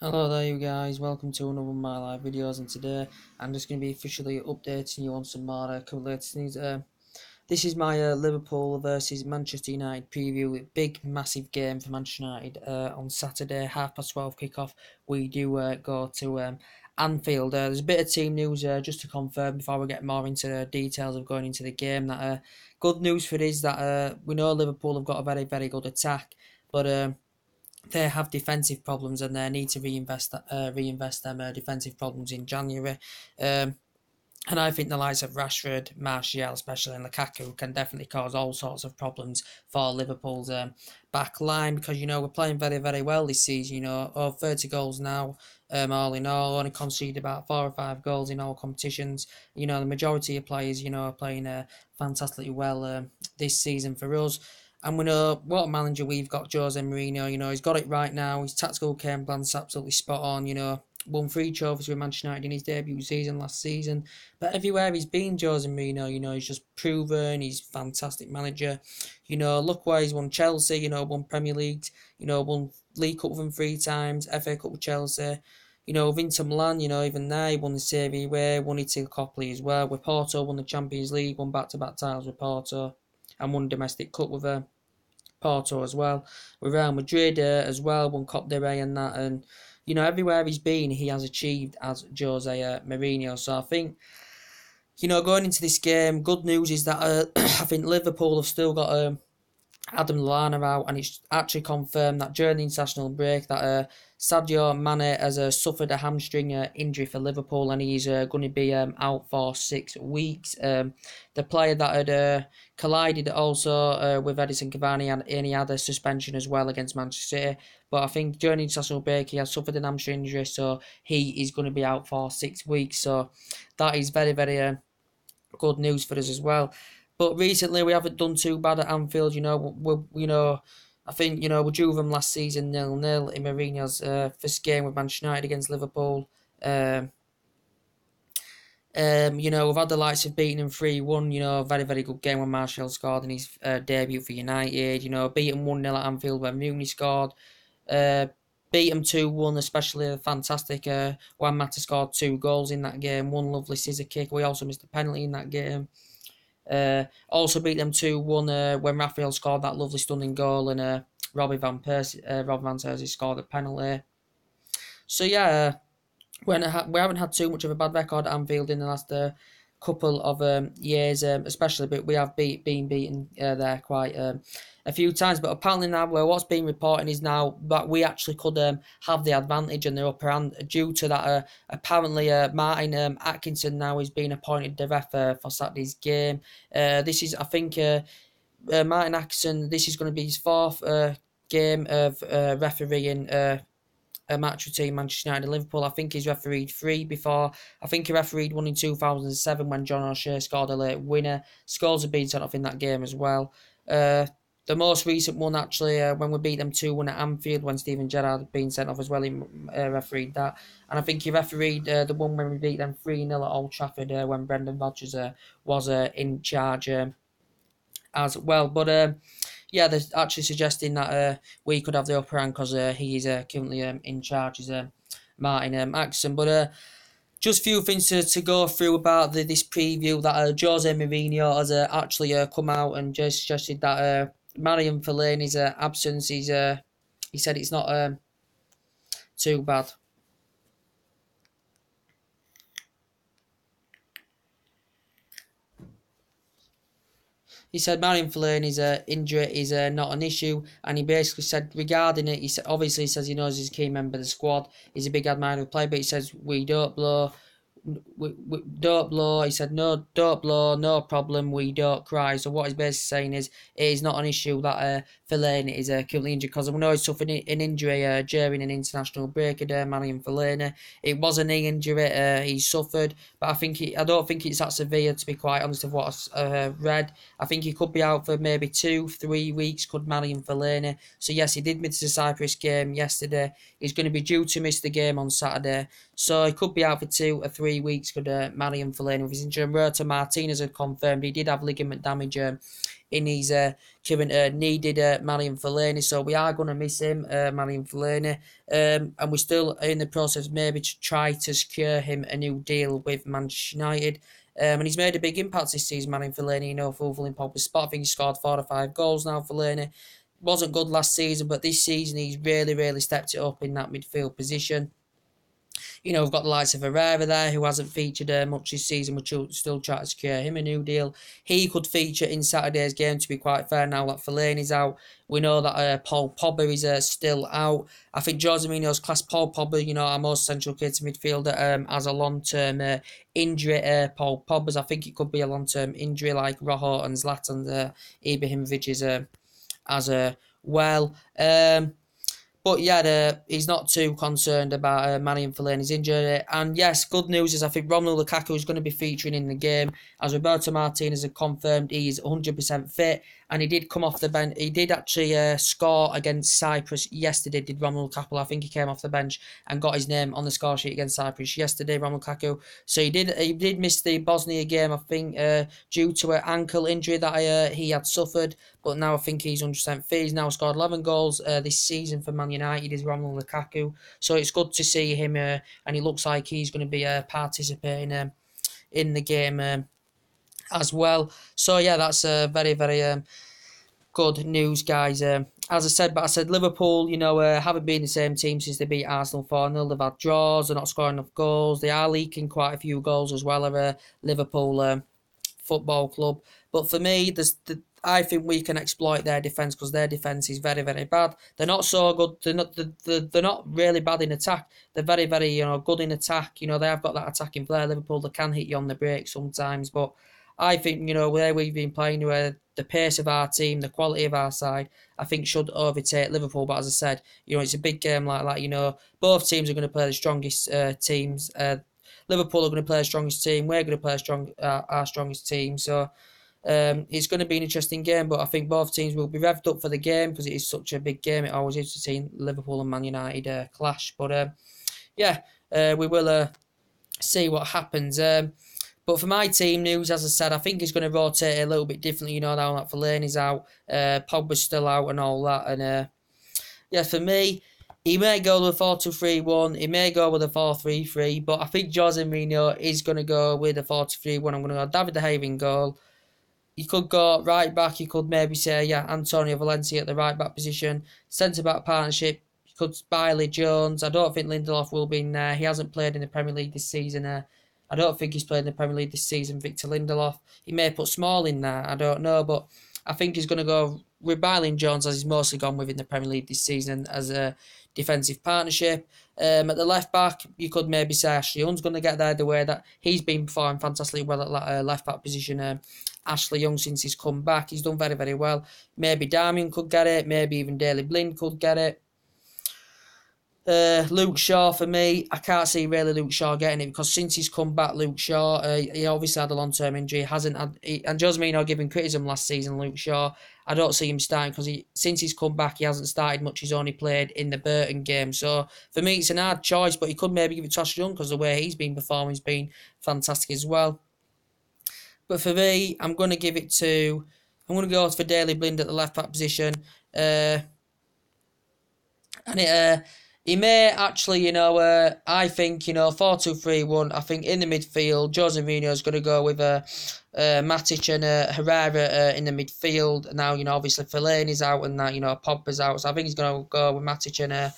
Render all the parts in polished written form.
Hello there you guys, welcome to another one of my live videos, and today I'm just going to be officially updating you on some more latest news. This is my Liverpool versus Manchester United preview. Big massive game for Manchester United on Saturday, 12:30 kickoff. We do go to Anfield. There's a bit of team news just to confirm before we get more into the details of going into the game. That good news for this that we know Liverpool have got a very good attack, but they have defensive problems and they need to reinvest them defensive problems in January. And I think the likes of Rashford, Martial, especially and Lukaku, can definitely cause all sorts of problems for Liverpool's back line because we're playing very well this season. 30 goals now. All in all, only conceded about 4 or 5 goals in all competitions. The majority of players, are playing fantastically well this season for us. And we know what a manager we've got, Jose Mourinho. He's got it right now. His tactical game plan's absolutely spot on. Won 3 trophies with Manchester United in his debut season last season. But everywhere he's been, Jose Mourinho, he's just proven he's a fantastic manager. Look where he's won Chelsea, won Premier Leagues, won League Cup with him 3 times, FA Cup with Chelsea. With Inter Milan, even there, he won the Serie A, won it to Copley as well. With Porto, won the Champions League, won back-to-back titles with Porto, and won domestic cup with Porto as well. With Real Madrid as well, won Cop de Rey and that. And, everywhere he's been, he has achieved as Jose Mourinho. So I think, going into this game, good news is that I think Liverpool have still got Adam Lallana out, and it's actually confirmed that during the international break that Sadio Mane has suffered a hamstring injury for Liverpool, and he's going to be out for 6 weeks. The player that had collided also with Edison Cavani, and he had a suspension as well against Manchester City. But I think during the international break he has suffered an hamstring injury, so he is going to be out for 6 weeks. So that is very good news for us as well. But recently we haven't done too bad at Anfield. I think we drew them last season 0-0 in Mourinho's first game with Manchester United against Liverpool. We've had the likes of beating them 3-1. Very good game when Martial scored in his debut for United. Beat them 1-0 at Anfield when Mooney scored. Beat them 2-1, especially a fantastic Juan Mata scored 2 goals in that game. One lovely scissor kick. We also missed a penalty in that game. Also beat them 2-1 when Raphael scored that lovely stunning goal, and Rob Van Persie scored a penalty. So yeah, we haven't had too much of a bad record at Anfield in the last couple of years, especially, but we have been beaten there quite a few times. But apparently now, what's been reporting is now that we actually could have the advantage and the upper hand due to that. Apparently, Martin Atkinson now is being appointed the ref for Saturday's game. This is, I think, Martin Atkinson. This is going to be his 4th game of refereeing a match between Manchester United and Liverpool. I think he's refereed 3 before. I think he refereed 1 in 2007 when John O'Shea scored a late winner. Scores have been sent off in that game as well. The most recent one, actually, when we beat them 2-1 at Anfield, when Steven Gerrard had been sent off as well, he refereed that. And I think he refereed the one when we beat them 3-0 at Old Trafford when Brendan Rodgers was in charge as well. But yeah, they're actually suggesting that we could have the upper hand because he is currently in charge as Martin Atkinson. But just a few things to go through about this preview that Jose Mourinho has actually come out and just suggested that Marion Fellaini's absence, he said it's not too bad. He said Marion Fellaini's injury is not an issue, and he basically said regarding it, he says he knows he's a key member of the squad, he's a big admirer of the player, but he says we don't blow. We don't blow. He said, no, don't blow, no problem, we don't cry. So what he's basically saying is it is not an issue that Fellaini is currently injured, because we know he's suffered an injury during an international break at Marion Fellaini. It was a knee injury he suffered, but I don't think it's that severe, to be quite honest, of what I've read. I think he could be out for maybe 2-3 weeks, could Marion Fellaini. So yes, he did miss the Cyprus game yesterday. He's going to be due to miss the game on Saturday. So he could be out for 2 or 3 weeks, could Marion Fellaini with his injury. Roberto Martinez had confirmed he did have ligament damage in his current needed Marion Fellaini. So we are going to miss him, Marion Fellaini. And we're still in the process maybe to try to secure him a new deal with Manchester United. And he's made a big impact this season, Marion Fellaini, fulfilling Pogba's spot. I think he scored 4 or 5 goals now, Fellaini. Wasn't good last season, but this season he's really stepped it up in that midfield position. We've got the likes of Herrera there, who hasn't featured much this season. We're still trying to secure him a new deal. He could feature in Saturday's game, to be quite fair, now that Fellaini's out. We know that Paul Pogba is still out. I think Jose Mourinho's classed Paul Pogba, our most central creative midfielder, as a long-term injury. Paul Pogba's, I think it could be a long-term injury like Rojo and Zlatan Ibrahimovic is as well. But yeah, he's not too concerned about Marion Fellaini's injury. And yes, good news is I think Romelu Lukaku is going to be featuring in the game. As Roberto Martinez has confirmed, he's 100% fit. And he did come off the bench. He did actually score against Cyprus yesterday, did Romelu Lukaku. I think he came off the bench and got his name on the score sheet against Cyprus yesterday, Romelu Lukaku. So he did miss the Bosnia game, I think, due to an ankle injury that he had suffered. But now I think he's 100% fit. He's now scored 11 goals this season for Man United, is Romelu Lukaku. So it's good to see him, and he looks like he's going to be participating in the game as well. So yeah, that's very good news, guys. As I said, Liverpool, haven't been the same team since they beat Arsenal 4-0. They've had draws, they're not scoring enough goals. They are leaking quite a few goals as well at Liverpool Football Club. But for me, I think we can exploit their defence, because their defence is very bad. They're not so good. They're not really bad in attack. They're very good in attack. They have got that attacking flair. Liverpool, they can hit you on the break sometimes, but I think where we've been playing, where the pace of our team, the quality of our side, I think should overtake Liverpool. But as I said, it's a big game like that. Both teams are going to play the strongest teams. Liverpool are going to play the strongest team. We're going to play our strongest team. So it's going to be an interesting game, but I think both teams will be revved up for the game, because it is such a big game. It always is to see Liverpool and Man United clash. But we will see what happens. But for my team news, as I said, I think it's going to rotate a little bit differently. Now that Fellaini's out, Pogba's still out and all that. And for me, he may go with a 4-2-3-1. He may go with a 4-3-3. But I think Jose Mourinho is going to go with a 4-2-3-1. I'm going to go David De Gea in goal. You could go right back. You could maybe say, Antonio Valencia at the right back position. Centre back partnership. You could Bailey Jones. I don't think Lindelof will be in there. He hasn't played in the Premier League this season. I don't think he's played in the Premier League this season, Victor Lindelof. He may put Small in there. I don't know, but I think he's going to go with Bailey Jones, as he's mostly gone with in the Premier League this season, as a defensive partnership. At the left back, you could maybe say Ashley Young's going to get there, the way that he's been performing fantastically well at left back position. Ashley Young, since he's come back, he's done very well. Maybe Darmian could get it. Maybe even Daley Blind could get it. Luke Shaw, for me, I can't see really Luke Shaw getting it, because since he's come back, Luke Shaw, he obviously had a long-term injury, and Jose Mourinho giving criticism last season, Luke Shaw, I don't see him starting, because since he's come back, he hasn't started much. He's only played in the Burton game. So for me, it's an hard choice, but he could maybe give it to Ashley Young, because the way he's been performing has been fantastic as well. But for me, I'm going to go for Daley Blind at the left back position. He may actually, I think, 4-2-3-1. I think in the midfield, Jose Mourinho is going to go with Matic and Herrera in the midfield. Now, obviously Fellaini's out and that, Pogba's out. So I think he's going to go with Matic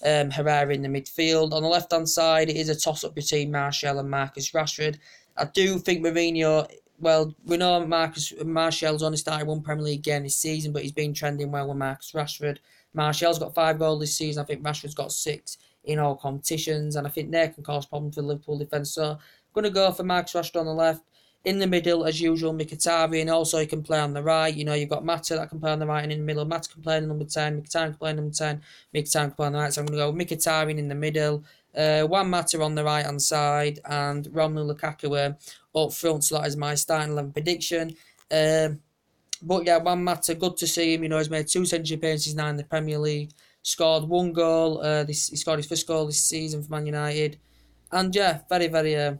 and Herrera in the midfield. On the left-hand side, it is a toss-up between Martial and Marcus Rashford. I do think Mourinho... Well, we know Martial's only started one Premier League game this season, but he's been trending well with Marcus Rashford. Martial's got 5 goals this season. I think Rashford's got 6 in all competitions, and I think they can cause problems for the Liverpool defence. So I'm going to go for Marcus Rashford on the left. In the middle, as usual, Mkhitaryan. Also, he can play on the right. You've got Mata that can play on the right and in the middle. Mata can play in number 10. Mkhitaryan can play in number 10. Mkhitaryan can play on the right. So I'm going to go with Mkhitaryan in the middle. Juan Mata on the right-hand side. And Romelu Lukaku up front. So that is my starting 11 prediction. But yeah, Juan Mata, good to see him. He's made 2 century appearances now in the Premier League. Scored 1 goal. He scored his first goal this season for Man United. And yeah, very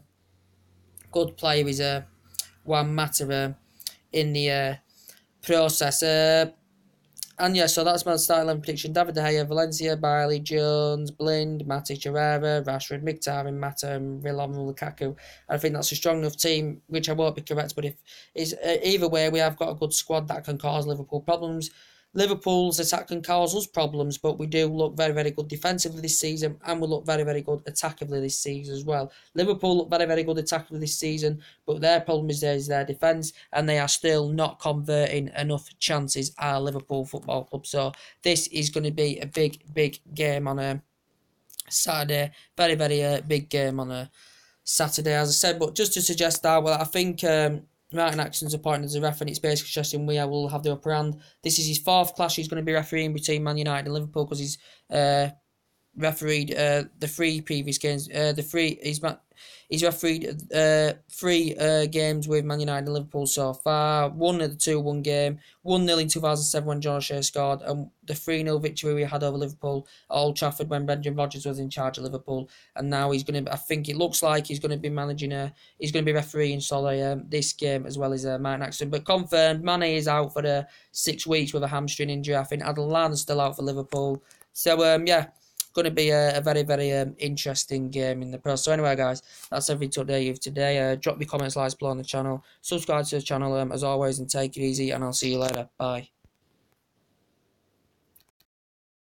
good player is Juan Mata in the process. And yeah, so that's my start 11 prediction. David De Gea, Valencia, Bailey, Jones, Blind, Matic, Herrera, Rashford, Mkhitaryan, Mata, and Villam, Lukaku. I think that's a strong enough team, which I won't be correct, but if is either way, we have got a good squad that can cause Liverpool problems. Liverpool's attack can cause us problems, but we do look very, very good defensively this season, and we look very, very good attackively this season as well. Liverpool look very, very good attackively this season, but their problem is their defence, and they are still not converting enough chances at Liverpool Football Club. So this is going to be a big, big game on a Saturday. Very, very big game on a Saturday, as I said. But just to suggest that, well, I think Martin Atkinson's appointed as a referee, and it's basically suggesting we will have the upper hand. This is his fourth clash he's going to be refereeing between Man United and Liverpool, because he's refereed the three previous games. He's refereed three games with Man United and Liverpool so far. One at the 2-1 game, 1-0 in 2007 when John O'Shea scored, and the 3-0 victory we had over Liverpool at Old Trafford when Brendan Rodgers was in charge of Liverpool. And now he's going to, I think it looks like he's going to be he's going to be refereeing this game as well as Martin Atkinson. But confirmed, Mane is out for 6 weeks with a hamstring injury. I think Adelan's still out for Liverpool. So, yeah, going to be a very, very interesting game in the Pro. So anyway, guys, that's everything today. Drop your comments, likes below on the channel. Subscribe to the channel as always, and take it easy, and I'll see you later. Bye.